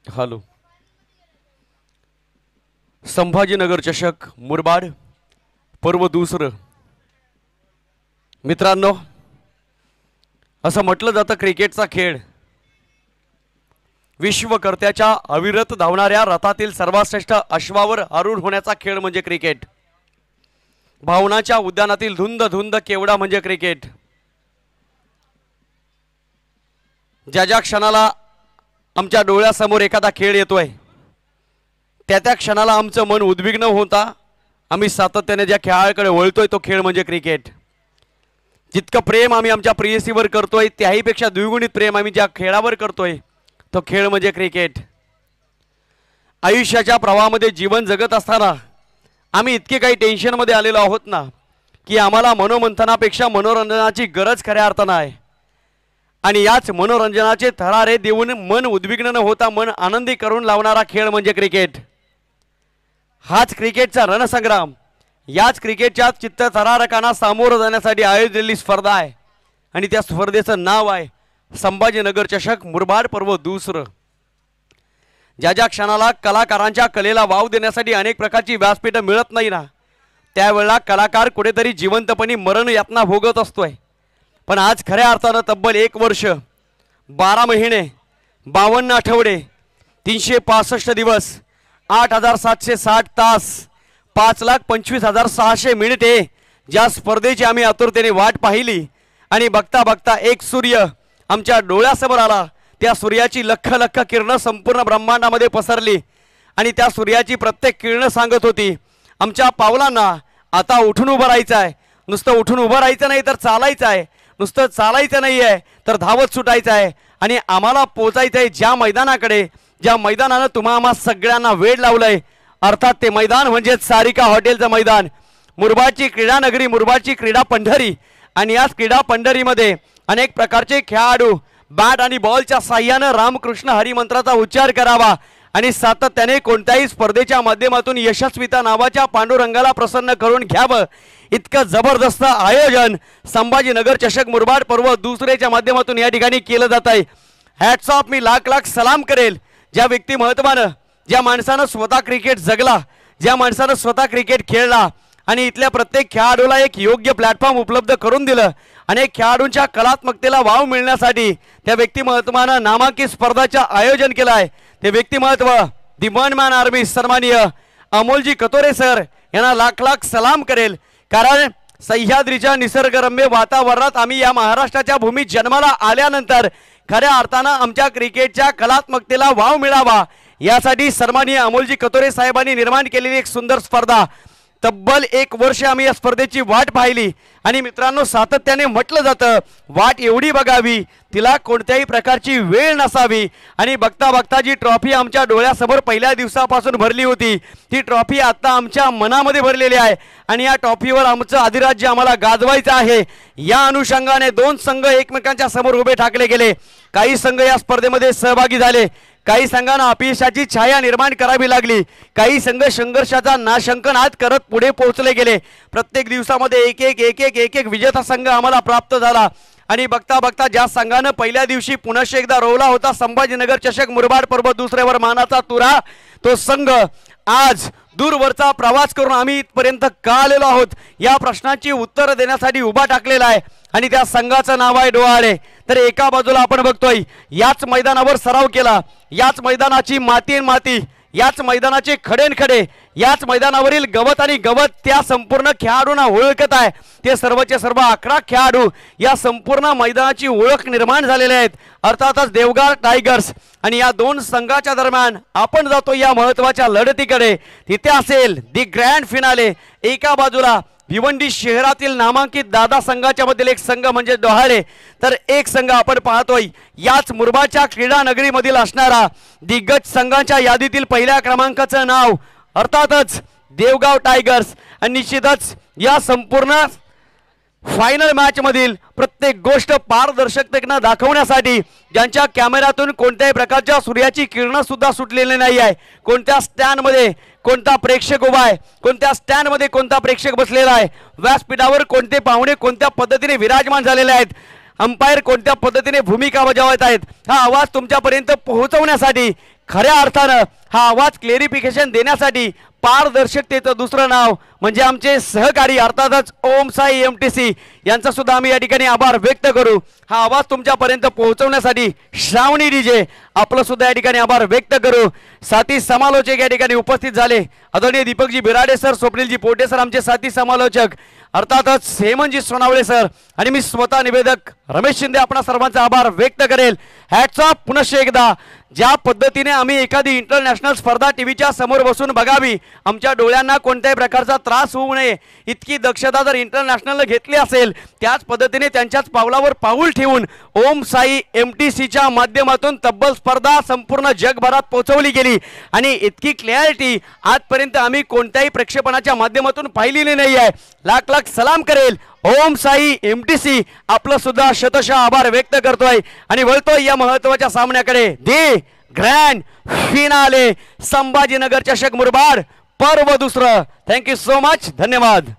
Hello. Sambhajinagar चषक मुरबाड पर्व दुसरं. मित्रांनो, असं म्हटलं जातं क्रिकेटचा खेळ विश्वकर्त्याच्या अविरत धावणाऱ्या रथातील सर्वश्रेष्ठ अश्वावर आरूढ होण्याचा खेळ म्हणजे क्रिकेट. भावनाच्या उद्यानातील धुंद धुंद केवडा म्हणजे क्रिकेट. ज्या ज्या क्षणाला आमच्या डोळ्यासमोर एखादा खेळ येतोय त्या त्या क्षणाला आमचं मन उद्विग्न होता आम्ही सातत्याने ज्या खेळाकडे वळतोय तो खेळ म्हणजे क्रिकेट. जितकं प्रेम आम्ही आमच्या प्रेयसीवर करतोय त्याहीपेक्षा द्विगुणित प्रेम आम्ही ज्या खेळावर करतोय तो खेळ म्हणजे क्रिकेट. आयुष्याच्या प्रवाहामध्ये जीवन जगत असताना आम्ही इतके काही टेन्शनमध्ये आलेलो आहोत ना की आम्हाला मनोमंथनापेक्षा मनोरंजनाची गरज खऱ्या अर्थानं आहे. आणि याच मनोरंजनाचे थरारे देऊन मन उद्विग्न न होता मन आनंदी करून लावणारा खेळ म्हणजे क्रिकेट. हाच क्रिकेटचा रणसंग्राम, याच क्रिकेटच्या चित्तथरारकांना सामोरं जाण्यासाठी आयोजलेली स्पर्धा आहे आणि त्या स्पर्धेचं नाव आहे संभाजीनगर चषक मुरबाड पर्व दुसरं. ज्या ज्या क्षणाला कलाकारांच्या कलेला वाव देण्यासाठी अनेक प्रकारची व्यासपीठं मिळत नाही ना त्यावेळेला कलाकार कुठेतरी जिवंतपणी मरण यातना भोगत असतोय. पण आज खऱ्या अर्थानं तब्बल 1 वर्ष 12 महिने 52 आठवडे 365 दिवस 8760 तास 5,25,600 मिनिटे ज्या स्पर्धेची आम्ही आतुरतेने वाट पाहिली आणि बघता बघता एक सूर्य आमच्या डोळ्यासमोर आला. त्या सूर्याची लख लख किरणं संपूर्ण ब्रह्मांडामध्ये पसरली आणि त्या सूर्याची प्रत्येक किरण सांगत होती आमच्या पावलांना आता उठून उभं राहायचं आहे. नुसतं उठून उभं राहायचं नाही तर चालायचं आहे. नुसतं चालायचं नाही आहे तर धावत सुटायचं आहे. आणि आम्हाला पोचायचं आहे ज्या मैदानाकडे, ज्या मैदानानं तुम्हा आम्हा सगळ्यांना वेळ लावलंय. अर्थात ते मैदान म्हणजे सारिका हॉटेलचं मैदान, मुरबाडची क्रीडा नगरी, मुरबाडची क्रीडा पंढरी. आणि याच क्रीडा पंढरीमध्ये अनेक प्रकारचे खेळाडू बॅट आणि बॉलच्या साह्यानं रामकृष्ण हरिमंत्राचा उच्चार करावा आणि सातत्याने कोणत्याही स्पर्धेच्या माध्यमातून यशस्वीता नावाच्या पांडुरंगाला प्रसन्न करून घ्यावं इतकं जबरदस्त आयोजन संभाजीनगर चषक मुरबाड पर्व दुसरेच्या माध्यमातून या ठिकाणी केलं जात आहे. हॅट्स ऑफ, मी लाख लाख सलाम करेल ज्या व्यक्तिमत्वानं, ज्या माणसानं स्वतः क्रिकेट जगला, ज्या माणसानं स्वतः क्रिकेट खेळला आणि इथल्या प्रत्येक खेळाडूला एक योग्य प्लॅटफॉर्म उपलब्ध करून दिलं. अनेक खेळाडूंच्या कलात्मकतेला वाव मिळण्यासाठी त्या व्यक्तिमत्वानं नामांकित स्पर्धाचं आयोजन केलं आहे. ते व्यक्तिमत्व दी वन मॅन आर्मी सन्माननीय अमोलजी कतोरे सर यांना लाख लाख सलाम करेल. कारण सह्याद्रीच्या निसर्गरम्य वातावरणात आम्ही या महाराष्ट्राच्या भूमीत जन्माला आल्यानंतर खऱ्या अर्थानं आमच्या क्रिकेटच्या कलात्मकतेला वाव मिळावा यासाठी सन्माननीय अमोलजी कतोरे साहेबांनी निर्माण केलेली एक सुंदर स्पर्धा. तब्बल 1 वर्ष आम्ही या स्पर्धेची वाट पाहिली आणि मित्रांनो सातत्याने म्हटलं जातं वाट एवढी बघावी तिला कोणत्याही प्रकारची वेळ नसावी. आणि बघता बघता जी ट्रॉफी आमच्या डोळ्यासमोर पहिल्या दिवसापासून भरली होती ती ट्रॉफी आता आमच्या मनामध्ये भरलेली आहे आणि या ट्रॉफीवर आमचं अधिराज्य आम्हाला गाजवायचं आहे. या अनुषंगाने 2 संघ एकमेकांच्या समोर उभे ठाकले गेले. काही संघ या स्पर्धेमध्ये सहभागी झाले, काही संघांना अपयशाची छाया निर्माण करावी लागली, काही संघ संघर्षाचा नाशंकनाद करत पुढे पोहोचले गेले. प्रत्येक दिवसामध्ये एक एक विजेता संघ आम्हाला प्राप्त झाला आणि बघता बघता ज्या संघानं पहिल्या दिवशी पुनश्च एकदा रोवला होता संभाजीनगर चषक मुरबाड पर्व दुसऱ्यावर मानाचा तुरा, तो संघ आज दूरवरचा प्रवास करून आम्ही इथपर्यंत का आलेलो आहोत या प्रश्नाची उत्तर देण्यासाठी उभा टाकलेला आहे आणि त्या संघाचं नाव आहे डोहाळे. तर एका बाजूला आपण बघतोय याच मैदानावर सराव केला, याच मैदानाची माती, याच मैदानाचे खडे, याच मैदानावरील गवत आणि गवत त्या संपूर्ण खेळाडूंना ओळखत आहे. ते सर्वचे सर्व 11 खेळाडू या संपूर्ण मैदानाची ओळख निर्माण झालेले आहेत. अर्थातच देवगाव टायगर्स आणि या 2 संघाच्या दरम्यान आपण जातो या महत्त्वाच्या लढतीकडे. तिथे असेल दी ग्रँड फिनाले. एका बाजूला भिवंडी शहरातील नामांकित दादा संघाच्या मधील एक संघ म्हणजे डोहाळे, तर एक संघ आपण पाहतोय याच मुरबाडच्या क्रीडा नगरीमधील असणारा दिग्गज संघाच्या यादीतील पहिल्या क्रमांकाचं नाव अर्थातच देवगाव टायगर्स. आणि निश्चितच या संपूर्ण फायनल मॅच मधील प्रत्येक गोष्ट पारदर्शकतेने दाखवण्यासाठी ज्यांच्या कॅमेऱ्यातून कोणत्याही प्रकारच्या सूर्याची किरण सुद्धा सुटलेली नाही आहे, कोणत्या स्टँडमध्ये कोणता प्रेक्षक उभा आहे, कोणत्या स्टँडमध्ये कोणता प्रेक्षक बसलेला आहे, व्यासपीठावर कोणते पाहुणे कोणत्या पद्धतीने विराजमान झालेले आहेत, अंपायर कोणत्या पद्धतीने भूमिका बजावत आहेत, हा आवाज तुमच्यापर्यंत पोहोचवण्यासाठी खऱ्या अर्थानं हा आवाज क्लेरिफिकेशन देण्यासाठी पारदर्शकतेचं दुसरं नाव म्हणजे आमचे सहकारी अर्थातच ओम साई MTC यांचा सुद्धा आम्ही या ठिकाणी आभार व्यक्त करू. हा आवाज तुमच्यापर्यंत पोहोचवण्यासाठी श्रावणी DJ आपलं सुद्धा या ठिकाणी आभार व्यक्त करू. साथी समालोचक या ठिकाणी उपस्थित झाले आदरणीय दीपकजी बिराडे सर, स्वप्नीलजी पोटे सर आमचे साथी समालोचक, अर्थातच हेमंतजी सोनावळे सर आणि मी स्वतः निवेदक रमेश शिंदे आपणा सर्वांचा आभार व्यक्त करेल. हॅट्स ऑफ पुनश्च एकदा. ज्या पद्धतीने आम्ही एखादी इंटरनॅशनल स्पर्धा टीव्हीच्या समोर बसून बघावी, आमच्या डोळ्यांना कोणत्याही प्रकारचा त्रास होऊ नये इतकी दक्षता जर इंटरनॅशनलने घेतली असेल, त्याच पद्धतीने त्यांच्याच पावलावर पाऊल ठेवून ओम साई MTCच्या माध्यमातून तब्बल स्पर्धा संपूर्ण जगभरात पोहोचवली गेली आणि इतकी क्लॅरिटी आजपर्यंत आम्ही कोणत्याही प्रक्षेपणाच्या माध्यमातून पाहिलेली नाही आहे. लाख लाख सलाम करेल ओम साई MTC आपलं सुद्धा शतशः आभार व्यक्त करतोय आणि वळतोय या महत्त्वाच्या सामन्याकडे. दी ग्रँड फिनाले संभाजीनगर चषक मुरबाड पर्व दुसरं. Thank you so much. धन्यवाद.